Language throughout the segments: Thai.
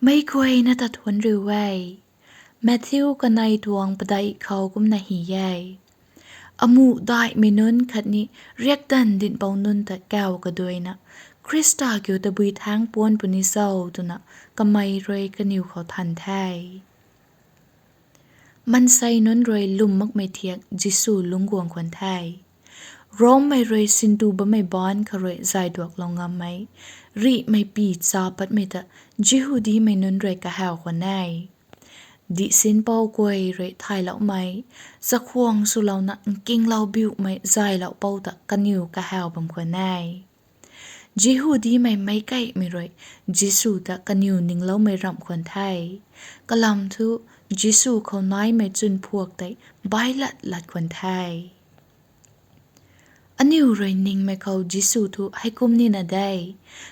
ไม่ควรนะตัดทวนหรือไว้แมทธิวกันในทวงปะไดเขากุมนาหีใหญ่อมูได้ไม่นุนขัดนี้เรียกดันดินเปานุนแต่แก้วก็ด้วยนะคริสตาเกี่ยวตะบุยทางปวนปุนิเศร้าตัวนะก็ไม่รวยกันอยู่เขาทันแท้มันใส่นุนรวยลุ่มมักไม่เทียกจิสูลุงกวงควันไทยร้องไม่รวยสินตูบะไม่บอนขรวยใจดวกลองงามไหมรีไม่ปีจาปัดไม่ตะจิหูดีไม่นุนรวยกะแหวควันไนดิสินเป้ากวยรวยไทยเหล่าไม่สักควงสุเหล่านะกิ้งเหล่าบิวไม่ใจเหล่าเป้าตะกันอยู่กะแหวบำควันไนจิหูดีไม่ไกลไม่รวยจิสูตะกันอยู่นิ่งเหล่าไม่รำควันไทยกะลำทุจิสูเขาน้อยไม่จุนพวกไตใบลัดควันไทยอันนี้รวยนิ่งไม่เขาจิสูทุให้กุมนี่นาได้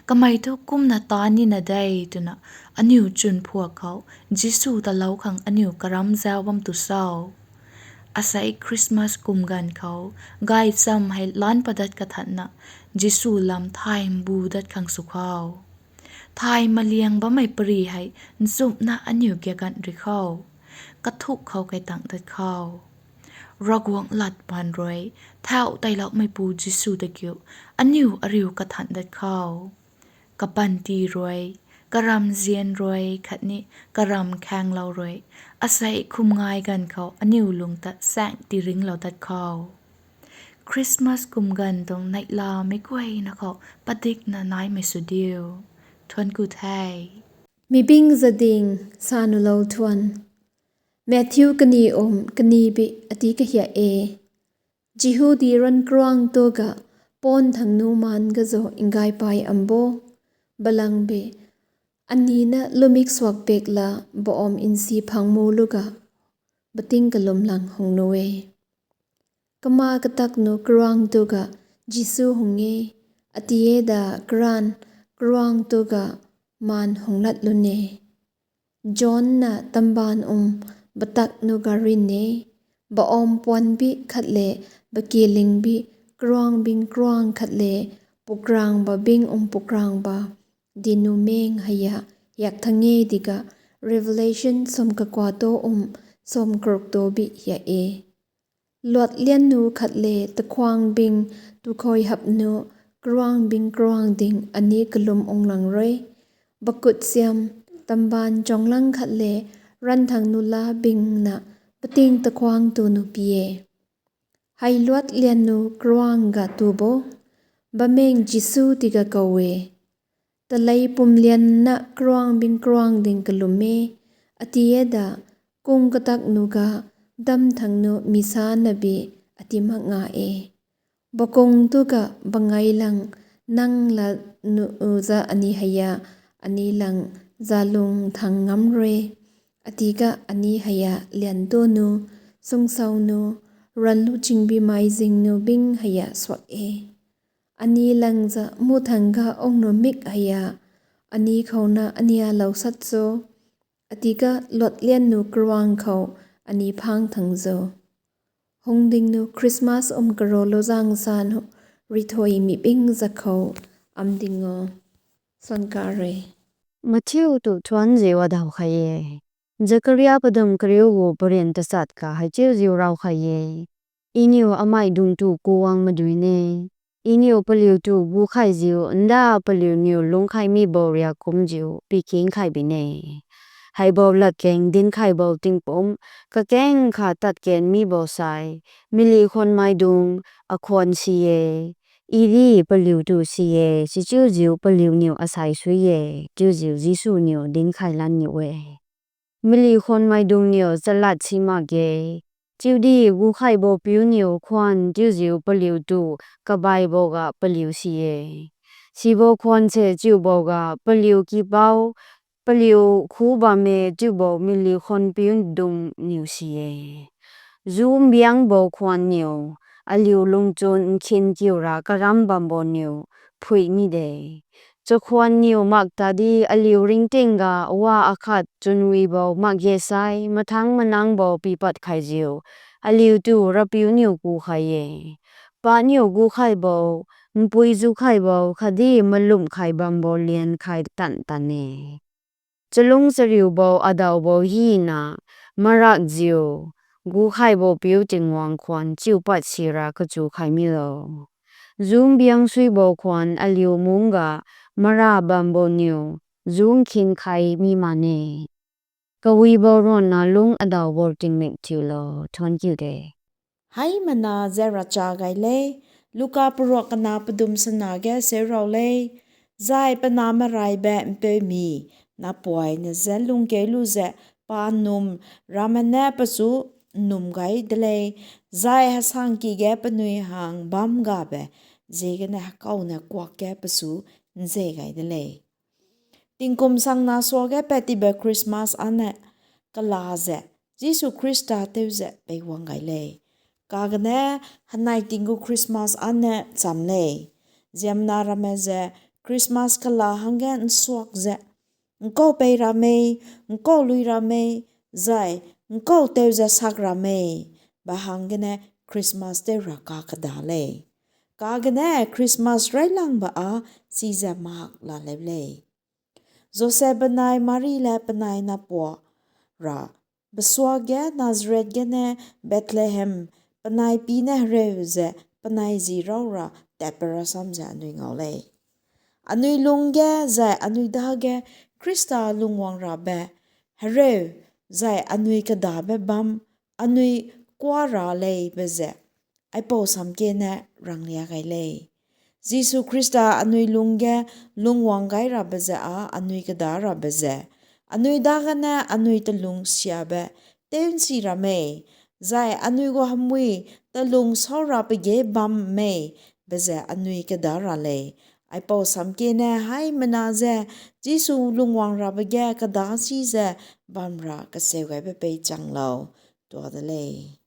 ก็ไม่ทุกกุมนาตานี่นาได้ตัวนะอันนี้จุนพวกเขาจิสูตะเล่าขังอันนี้กระรำเจ้าบำตุเศร้าอาศัยคริสต์มาสกุมกันเขาไกด์ซ้ำให้ล้านประดัดกระทันนะจิสูลำไทยบูดัดขังสุขเขาไทยมาเลียงบ่ไม่ปรีให้ซุบนะอันนี้เกี่ยกันหรือเขากระทุกเขาไกตังดัดเขารอกวงหลัดปานรวยเท่าไตเหล่าไม่ปูจิสูตะเกียวอันนิวอริวกระทันดัดเข้ากะปันตีรวยกะรำเจียนรวยขัดนี้กะรำแข้งเรารวยอาศัยคุมง่ายกันเขาอันนิวลงตะแสงตีริงเราดัดเข้าคริสต์มาสกุมกันตรงในลาไม่กวยนะเขาปะดิกนานายไม่สุดเดียวทวนกูไทยมีบิงจะดิงสานุโลทวนแมทธิวกนีอมกนีบิอติกะเหียเอจิฮูดีรันกรวงตัวกะปอนทังนูมันกะโจอิงไกไปอัมโบบลังเบอันนี้นะลุมิกสวกเปกละบอมอินซีพังโมลูกะบติงกะลมลังหงโนเวกะมากะตักนูกรวงตัวกะจิซูหงเงอติเยดากรานกรวงตัวกะมันหงลัดลุเนจอนนะตัมบานบัตักนูการินเนบออมปวนบิขัดเลบะเกลิงบิกรวงบิงกรวงขัดเลปุกรางบะบิงปุกรางบะดินูเมงหยะอยากทั้งเงดิกะ Revelation สมกะกวาโตสมกรกโตบิเหียเอลวดเลียนนูขัดเลตะควางบิงตุคอยหับนูกรวงบิงกรวงดิงอันนี้กลุมหลังเรบักุดเซียมตำบานจองลังขัดเลรันทางนุลาบิงนะปติงตะควางตูนุปีเอไฮลวดเลียนนูกรวงกะตูโบบะเมงจิสูติกะกะเวตะไลปุ่มเลียนนะกรวงบิงกรวงดิงกลุมเมอติเยดากุงกะตักนูกะดำทางนูมิสานบีอติมักงาเอบกงตุกะบังไงลังนังละนูซาอันนี้หยาอันนี้ลังซาลุงทางงำเรอติกะอันนี้หยาเลียนโตนูสงสาวนูรันลุจิงบีไมซิงนูบิงหยาสวกเออันนี้ลังจะมูทังกะองนูมิกหยาอันนี้เขานะอันนี้เหล่าสัตโซอติกะลดเลียนนูกรวงเขาอันนี้พังทังโซฮงดิงนูคริสต์มาสกะโรโลจังซานริทอยมีบิงจะเขาดิงโอสันการีมาเที่ยวตัวทวนเจวดาวขยเยจะกรียบดมกรียวโวบริเวณตสัตกะให้เจ้าจิวเราขยเยอินิวอมัยดุงตูกูวังมาดูเนอินิวเปลิวตูบูไข่จิวอันดาเปลิวนิวลงไข่มีบอริยาคุมจิวปีกิงไข่บิเนให้บอลลักเกงดินไข่บอลติงปมกะแกงขาตัดเกนมีบอไซมิลีคนไม่ดุงอควอนซีเยอีดีเปลิวตูซีเยสิจูจิวเปลิวนิวอาศัยสุยเยจูจิวจิสูนิวดินไข่ลันนิวเวมิลีคนไม่ดุงนิวจะลัดชิมาเกจิวดีวูไข่บอปิวนิวควันจูจิวเปลิวตูกะไบบอกะเปลิวซีเยชีโบควันเชจิวบอกะเปลิวกีเปาเปลิวคูบาเมจิวบอกมิลีคนปิวดุงนิวซีเยซูมเบียงบอกควันนิวอลิวลงจนเข็นจิวรากะรัมบัมบอนิวพุยนี่เดจะควันนิวมักตาดีอลิวริงติงกาว่าอาคัดจนวีบอมักเยไซมาทั้งมานังบอปีปัดไข่จิวอลิวตูรับปิวนิวกูไข่เยปานิวกูไข่บอมปุยจูไข่บอคดีมาลุ่มไข่บัมบอเลียนไข่ตันตันเน จะลงสริวบออดาวบอฮีนามารักจิวกูไข่บอปิวจิงวังควันจิวปัดชีรากจูไข่มิโลซุงเบียงซุยบอควันอลิวมุงกามาราบัมโบนิวซุงคิงไข่มีมาเนกวีบอรอนนาลุงอดาวบอติงเมกทิวโลทอนกิวเดHai mana zera cha gai le luka puro kana pudum sana ge serau le zai pana marai be mpe mi na poi na zelung ke lu ze pa num ramane pasu num gai dele zai hasang ki ge panui hang bam ga be ze ge na kau na kwa ke pasu nze gai dele tingkum sang na so ge peti be Christmas ane kala ze Jisu Krista te ze be wang gai le Kagane hanai tingu Christmas ane chamle Zemna rameze Christmas kala hangen swak ze Nko pe rame nko lui rame zai nko teuza sak rame bahangene Christmas te raka kadale Kagane Christmas rai lang ba a siza mak la leble Joseph banai Mari le banai na po ra Beswage Nazareth gene Bethlehem panai pine reuze panai zero ra tepera samja anui ngole anui lungge zai anui dage Krista lungwang ra be hare zai anui kada be bam anui kwara le beze ai po samke ne ranglia gai le Jisu Krista anui lungge lungwang gai ra beze a anui kada ra beze anui daga ne anui telung siabe ten si ra me Zai anui go hamui talung saura pege bam me beze anui kadara le ai po samke ne hai manaze Jisu lungwang ra bege kadasi ze bam ra kasewe be changlo to da le